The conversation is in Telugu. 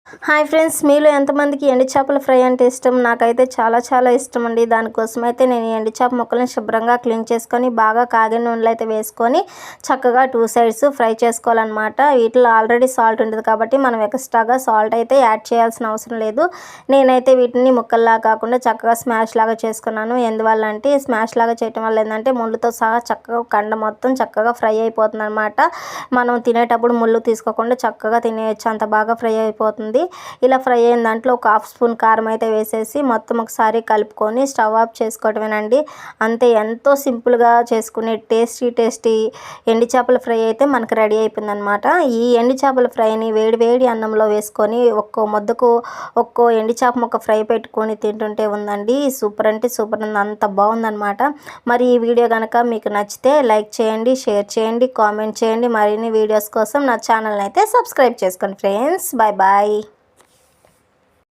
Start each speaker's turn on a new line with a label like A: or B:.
A: హాయ్ ఫ్రెండ్స్, మీలో ఎంతమందికి ఎండు చేపల ఫ్రై అంటే ఇష్టం? నాకైతే చాలా ఇష్టం అండి. దానికోసం అయితే నేను ఎండు చేప ముక్కలను శుభ్రంగా క్లీన్ చేసుకొని బాగా కాగిన నూనెలో అయితే వేసుకొని చక్కగా 2 సైడ్స్ ఫ్రై చేసుకోవాలన్నమాట. వీటిలో ఆల్రెడీ సాల్ట్ ఉంటుంది కాబట్టి మనం ఎక్స్ట్రాగా సాల్ట్ అయితే యాడ్ చేయాల్సిన అవసరం లేదు. నేనైతే వీటిని ముక్కల్లా కాకుండా చక్కగా స్మాష్ లాగా చేసుకున్నాను. ఎందువల్ల అంటే స్మాష్ లాగా చేయటం వల్ల ఏంటంటే ముళ్ళుతో సహా చక్కగా కండ మొత్తం చక్కగా ఫ్రై అయిపోతుంది అనమాట. మనం తినేటప్పుడు ముళ్ళు తీసుకోకుండా చక్కగా తినేయచ్చు, అంత బాగా ఫ్రై అయిపోతుంది. ఇలా ఫ్రై అయిన దాంట్లో ఒక 1/2 స్పూన్ కారం అయితే వేసేసి మొత్తం ఒకసారి కలుపుకొని స్టవ్ ఆఫ్ చేసుకోవడమేనండి. అంతే, ఎంతో సింపుల్గా చేసుకునే టేస్టీ ఎండు చేపల ఫ్రై అయితే మనకు రెడీ అయిపోయిందనమాట. ఈ ఎండు చేపల ఫ్రైని వేడి అన్నంలో వేసుకొని ఒక్కో ముద్దకు ఒక్కో ఎండు చేప ముక్క ఫ్రై పెట్టుకొని తింటుంటే ఉందండి, సూపర్ అంటే సూపర్ ఉంది, అంత బాగుందనమాట. మరి ఈ వీడియో కనుక మీకు నచ్చితే లైక్ చేయండి, షేర్ చేయండి, కామెంట్ చేయండి. మరిన్ని వీడియోస్ కోసం నా ఛానల్ని అయితే సబ్స్క్రైబ్ చేసుకోండి ఫ్రెండ్స్. బాయ్.